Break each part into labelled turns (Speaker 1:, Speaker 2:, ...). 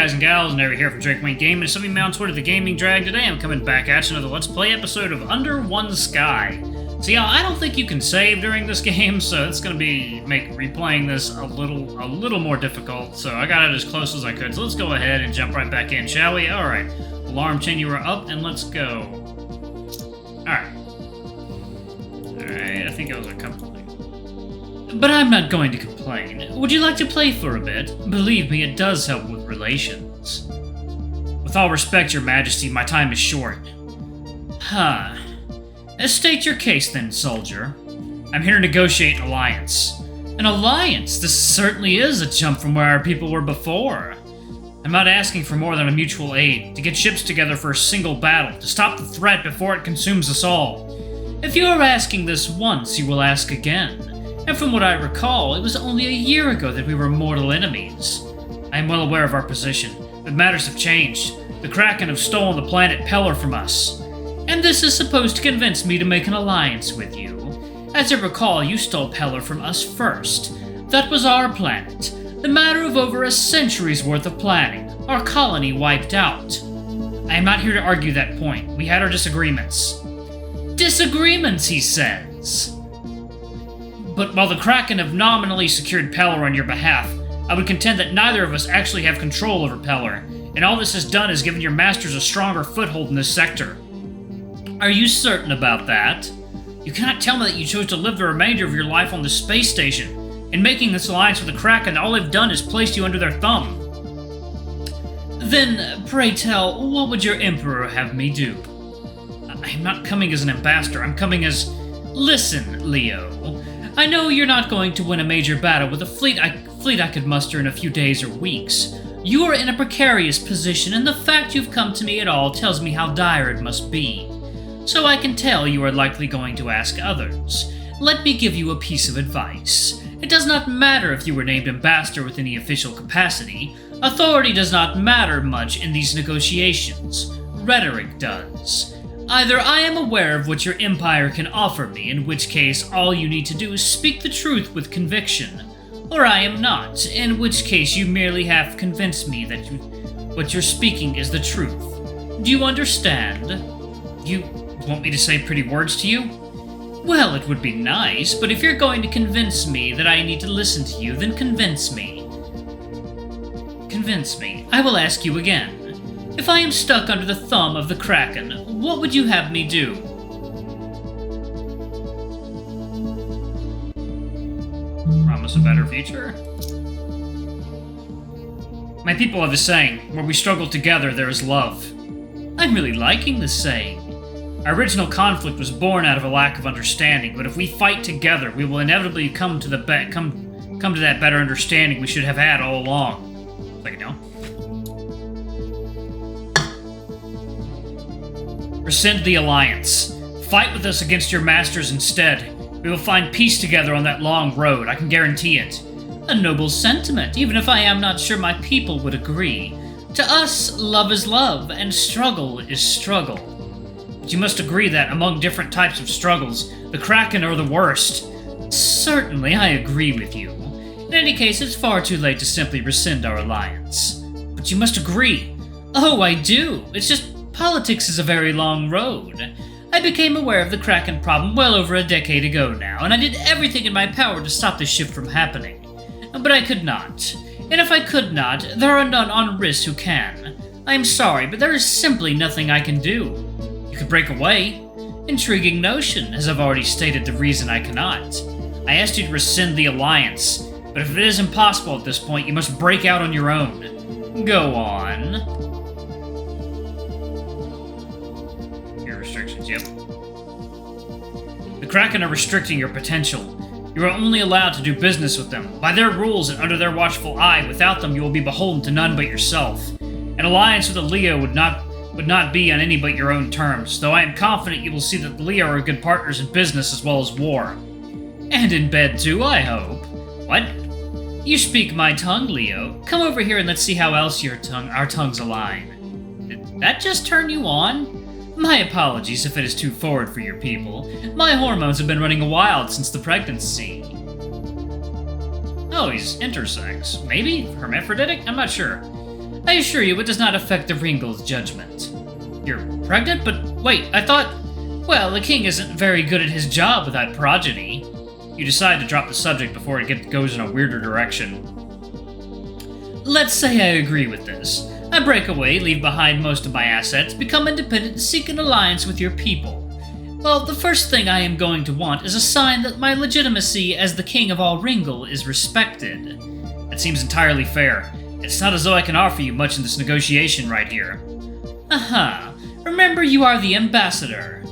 Speaker 1: guys and gals, and over here from Drake Wayne Gaming, and some of you on Twitter, the Gaming Drag. Today I'm coming back at you another Let's Play episode of Under One Sky. So yeah, I don't think you can save during this game, so it's gonna make replaying this a little more difficult. So I got it as close as I could. So let's go ahead and jump right back in, shall we? Alright. Alarm chain, you are up, and let's go. Alright. Alright, I think it was a couple. But I'm not going to complain. Would you like to play for a bit? Believe me, it does help with relations. With all respect, Your Majesty, my time is short. Huh. State your case then, soldier. I'm here to negotiate an alliance. An alliance? This certainly is a jump from where our people were before. I'm not asking for more than a mutual aid, to get ships together for a single battle, to stop the threat before it consumes us all. If you are asking this once, you will ask again. And from what I recall, it was only a year ago that we were mortal enemies. I am well aware of our position, but matters have changed. The Kraken have stolen the planet Pellar from us. And this is supposed to convince me to make an alliance with you. As I recall, you stole Pellar from us first. That was our planet. The matter of over a century's worth of planning. Our colony wiped out. I am not here to argue that point. We had our disagreements. Disagreements, he says. But while the Kraken have nominally secured Pellar on your behalf, I would contend that neither of us actually have control over Pellar, and all this has done is given your masters a stronger foothold in this sector. Are you certain about that? You cannot tell me that you chose to live the remainder of your life on the space station. In making this alliance with the Kraken, all they've done is placed you under their thumb. Then, pray tell, what would your Emperor have me do? I am not coming as an ambassador, I'm coming as... Listen, Leo. I know you're not going to win a major battle with a fleet I could muster in a few days or weeks. You are in a precarious position, and the fact you've come to me at all tells me how dire it must be. So I can tell you are likely going to ask others. Let me give you a piece of advice. It does not matter if you were named ambassador with any official capacity. Authority does not matter much in these negotiations. Rhetoric does. Either I am aware of what your empire can offer me, in which case all you need to do is speak the truth with conviction, or I am not, in which case you merely have convinced me that what you're speaking is the truth. Do you understand? You want me to say pretty words to you? Well, it would be nice, but if you're going to convince me that I need to listen to you, then convince me. Convince me. I will ask you again. If I am stuck under the thumb of the Kraken, what would you have me do? Promise a better future? My people have a saying, where we struggle together, there is love. I'm really liking this saying. Our original conflict was born out of a lack of understanding, but if we fight together, we will inevitably come to that better understanding we should have had all along. Like, you know? Rescind the alliance. Fight with us against your masters instead. We will find peace together on that long road, I can guarantee it. A noble sentiment, even if I am not sure my people would agree. To us, love is love, and struggle is struggle. But you must agree that, among different types of struggles, the Kraken are the worst. Certainly, I agree with you. In any case, it's far too late to simply rescind our alliance. But you must agree. Oh, I do. It's just... Politics is a very long road. I became aware of the Kraken problem well over a decade ago now, and I did everything in my power to stop this shift from happening. But I could not. And if I could not, there are none on Riss who can. I am sorry, but there is simply nothing I can do. You could break away. Intriguing notion, as I've already stated the reason I cannot. I asked you to rescind the alliance, but if it is impossible at this point, you must break out on your own. Go on. Restrictions, yep. The Kraken are restricting your potential. You are only allowed to do business with them, by their rules and under their watchful eye. Without them, you will be beholden to none but yourself. An alliance with the Leo would not be on any but your own terms, though I am confident you will see that the Leo are good partners in business as well as war. And in bed too, I hope. What? You speak my tongue, Leo. Come over here and let's see how else our tongues align. Did that just turn you on? My apologies if it is too forward for your people. My hormones have been running wild since the pregnancy. Oh, he's intersex. Maybe? Hermaphroditic? I'm not sure. I assure you it does not affect the Ringle's judgment. You're pregnant? But wait, I thought... Well, the king isn't very good at his job without progeny. You decide to drop the subject before it goes in a weirder direction. Let's say I agree with this. I break away, leave behind most of my assets, become independent, and seek an alliance with your people. Well, the first thing I am going to want is a sign that my legitimacy as the king of all Ringle is respected. That seems entirely fair. It's not as though I can offer you much in this negotiation right here. Aha. Remember, you are the ambassador.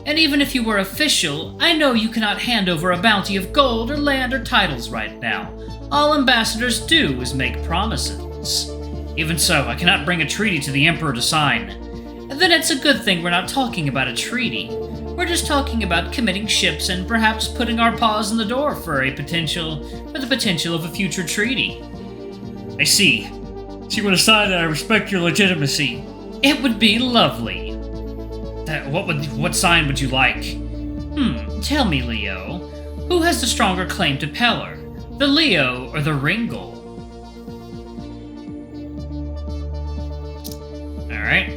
Speaker 1: And even if you were official, I know you cannot hand over a bounty of gold or land or titles right now. All ambassadors do is make promises. Even so, I cannot bring a treaty to the Emperor to sign. And then it's a good thing we're not talking about a treaty. We're just talking about committing ships and perhaps putting our paws in the door for the potential of a future treaty. I see. So you want to sign that I respect your legitimacy? It would be lovely. What sign would you like? Tell me, Leo. Who has the stronger claim to Pelor? The Leo or the Ringle? Alright.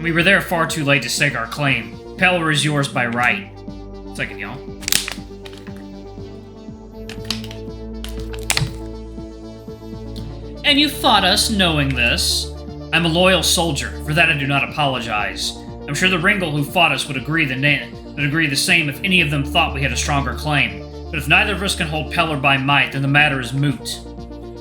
Speaker 1: We were there far too late to stake our claim. Pelor is yours by right. Second, y'all. And you fought us knowing this. I'm a loyal soldier. For that I do not apologize. I'm sure the Ringle who fought us would agree the same if any of them thought we had a stronger claim. But if neither of us can hold Pelor by might, then the matter is moot.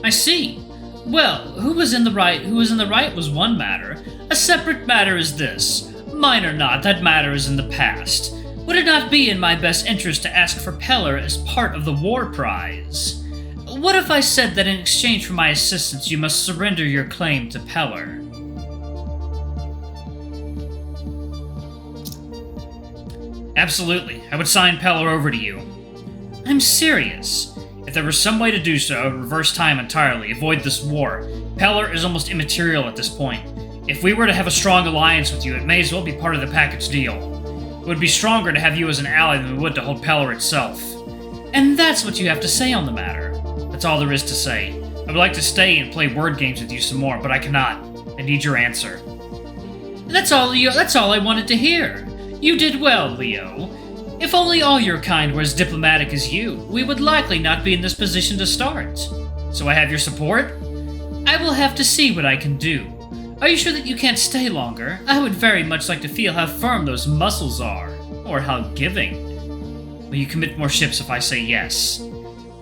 Speaker 1: I see. Well, who was in the right was one matter. A separate matter is this. Mine or not, that matter is in the past. Would it not be in my best interest to ask for Pelor as part of the war prize? What if I said that in exchange for my assistance you must surrender your claim to Pelor? Absolutely. I would sign Pelor over to you. I'm serious. If there was some way to do so, I would reverse time entirely, avoid this war. Pelor is almost immaterial at this point. If we were to have a strong alliance with you, it may as well be part of the package deal. It would be stronger to have you as an ally than it would to hold Pelor itself. And that's what you have to say on the matter. That's all there is to say. I would like to stay and play word games with you some more, but I cannot. I need your answer. That's all I wanted to hear. You did well, Leo. If only all your kind were as diplomatic as you, we would likely not be in this position to start. So I have your support? I will have to see what I can do. Are you sure that you can't stay longer? I would very much like to feel how firm those muscles are. Or how giving. Will you commit more ships if I say yes?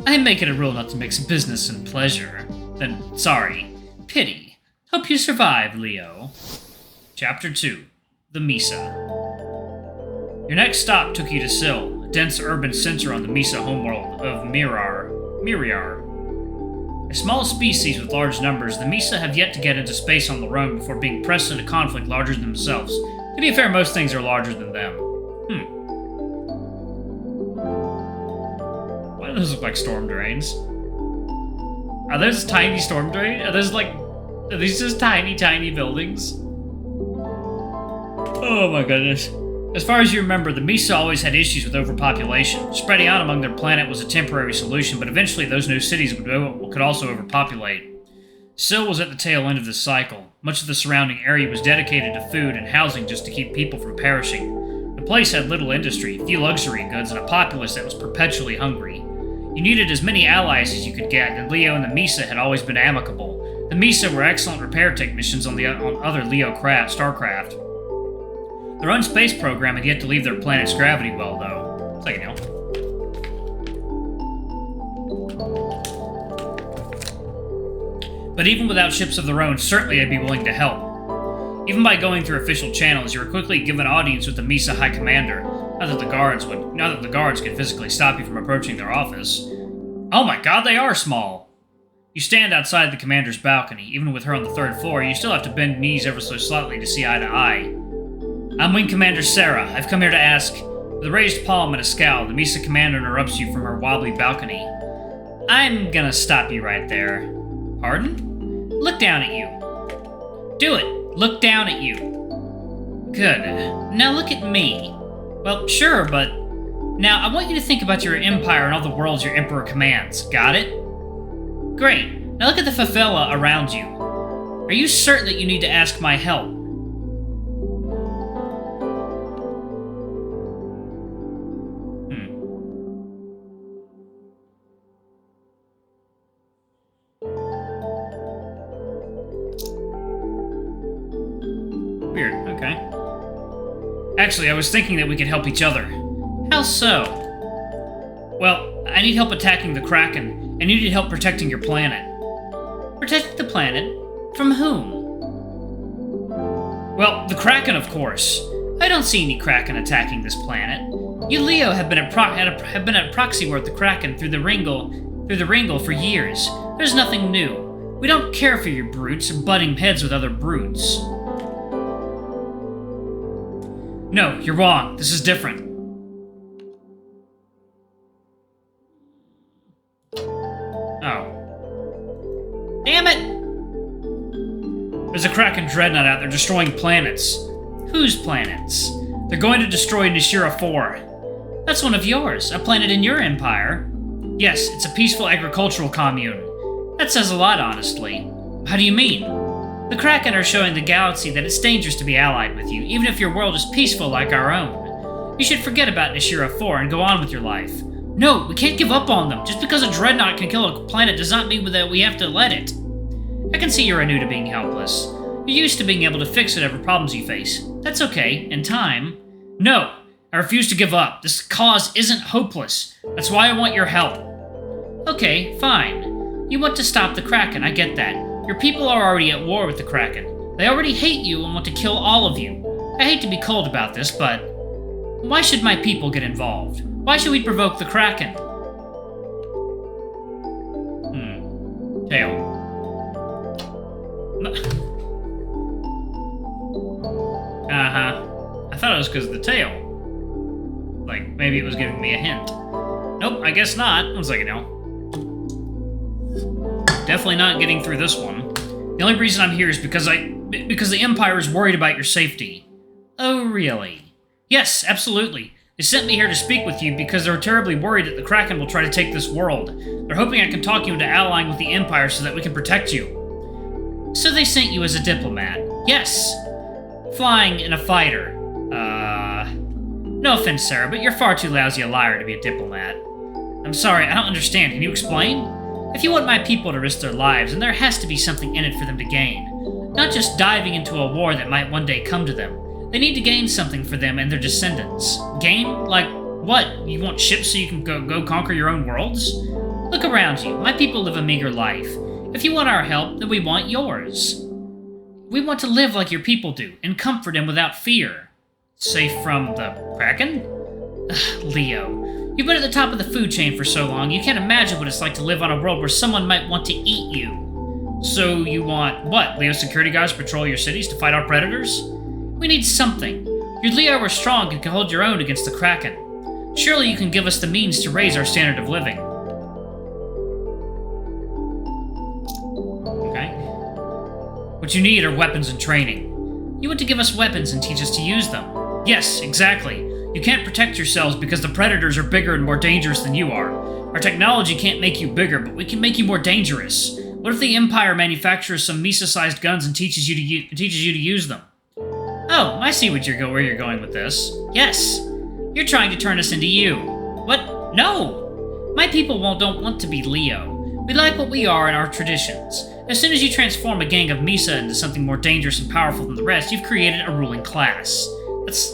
Speaker 1: I make it a rule not to mix business and pleasure. Then, sorry. Pity. Hope you survive, Leo. Chapter 2. The Misa. Your next stop took you to Sil, a dense urban center on the Misa homeworld of Miriar. A small species with large numbers, the Misa have yet to get into space on their own before being pressed into conflict larger than themselves. To be fair, most things are larger than them. Why do those look like storm drains? Are those tiny storm drains? Are these just tiny, tiny buildings? Oh my goodness. As far as you remember, the Misa always had issues with overpopulation. Spreading out among their planet was a temporary solution, but eventually those new cities could also overpopulate. Sil was at the tail end of this cycle. Much of the surrounding area was dedicated to food and housing just to keep people from perishing. The place had little industry, few luxury goods, and a populace that was perpetually hungry. You needed as many allies as you could get, and Leo and the Misa had always been amicable. The Misa were excellent repair technicians on other Leo starcraft. Their own space program had yet to leave their planet's gravity well, though. Second, now. But even without ships of their own, certainly they'd be willing to help. Even by going through official channels, you were quickly given audience with the Misa High Commander. Not that the guards could physically stop you from approaching their office. Oh my god, they are small! You stand outside the commander's balcony. Even with her on the third floor, you still have to bend knees ever so slightly to see eye to eye. I'm Wing Commander Sarah. I've come here to ask... With a raised palm and a scowl, the Misa commander interrupts you from her wobbly balcony. I'm gonna stop you right there. Pardon? Look down at you. Do it! Look down at you. Good. Now look at me. Well, sure, but... Now, I want you to think about your empire and all the worlds your emperor commands. Got it? Great. Now look at the favela around you. Are you certain that you need to ask my help? Weird, okay. Actually, I was thinking that we could help each other. How so? Well, I need help attacking the Kraken, and you need help protecting your planet. Protecting the planet? From whom? Well, the Kraken, of course. I don't see any Kraken attacking this planet. You Leo have been at proxy war with the Kraken through the Ringle for years. There's nothing new. We don't care for your brutes and butting heads with other brutes. No, you're wrong. This is different. Oh. Damn it! There's a Kraken dreadnought out there destroying planets. Whose planets? They're going to destroy Nishira 4. That's one of yours, a planet in your empire. Yes, it's a peaceful agricultural commune. That says a lot, honestly. How do you mean? The Kraken are showing the galaxy that it's dangerous to be allied with you, even if your world is peaceful like our own. You should forget about Nishira 4 and go on with your life. No, we can't give up on them. Just because a dreadnought can kill a planet does not mean that we have to let it. I can see you're new to being helpless. You're used to being able to fix whatever problems you face. That's okay, in time. No, I refuse to give up. This cause isn't hopeless. That's why I want your help. Okay, fine. You want to stop the Kraken, I get that. Your people are already at war with the Kraken. They already hate you and want to kill all of you. I hate to be cold about this, but why should my people get involved? Why should we provoke the Kraken? Tail. I thought it was because of the tail. Like, maybe it was giving me a hint. Nope, I guess not. I was like, definitely not getting through this one. The only reason I'm here is because the Empire is worried about your safety. Oh, really? Yes, absolutely. They sent me here to speak with you because they're terribly worried that the Kraken will try to take this world. They're hoping I can talk you into allying with the Empire so that we can protect you. So they sent you as a diplomat? Yes. Flying in a fighter. No offense, Sarah, but you're far too lousy a liar to be a diplomat. I'm sorry, I don't understand. Can you explain? If you want my people to risk their lives, then there has to be something in it for them to gain. Not just diving into a war that might one day come to them. They need to gain something for them and their descendants. Gain? Like what? You want ships so you can go conquer your own worlds? Look around you. My people live a meager life. If you want our help, then we want yours. We want to live like your people do, in comfort and without fear. Safe from the Kraken? Leo, you've been at the top of the food chain for so long, you can't imagine what it's like to live on a world where someone might want to eat you. So you want, what, Leo security guards to patrol your cities to fight our predators? We need something. Your Leo are strong and can hold your own against the Kraken. Surely you can give us the means to raise our standard of living. Okay. What you need are weapons and training. You want to give us weapons and teach us to use them. Yes, exactly. You can't protect yourselves because the predators are bigger and more dangerous than you are. Our technology can't make you bigger, but we can make you more dangerous. What if the Empire manufactures some Misa-sized guns and teaches you to use them? Oh, I see where you're going with this. Yes, you're trying to turn us into you. What? No! My people don't want to be Leo. We like what we are and our traditions. As soon as you transform a gang of Misa into something more dangerous and powerful than the rest, you've created a ruling class. That's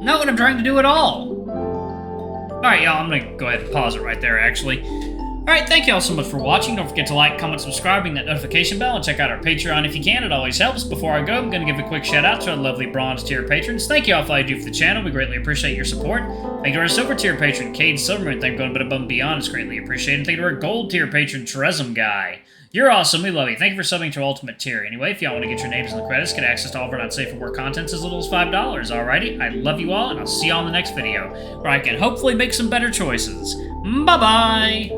Speaker 1: not what I'm trying to do at all. Alright, y'all, I'm gonna go ahead and pause it right there, actually. Alright, thank y'all so much for watching. Don't forget to like, comment, subscribe, ring that notification bell, and check out our Patreon if you can. It always helps. Before I go, I'm gonna give a quick shout out to our lovely bronze tier patrons. Thank you all for all you do for the channel. We greatly appreciate your support. Thank you to our silver tier patron, Cade Silverman. Thank you for going a bit above and beyond. It's greatly appreciated. Thank you to our gold tier patron, Trezum Guy. You're awesome. We love you. Thank you for subbing to our ultimate tier. Anyway, if y'all want to get your names in the credits, get access to all of our not safe for work contents as little as $5. Alrighty, I love you all, and I'll see y'all in the next video, where I can hopefully make some better choices. Bye-bye!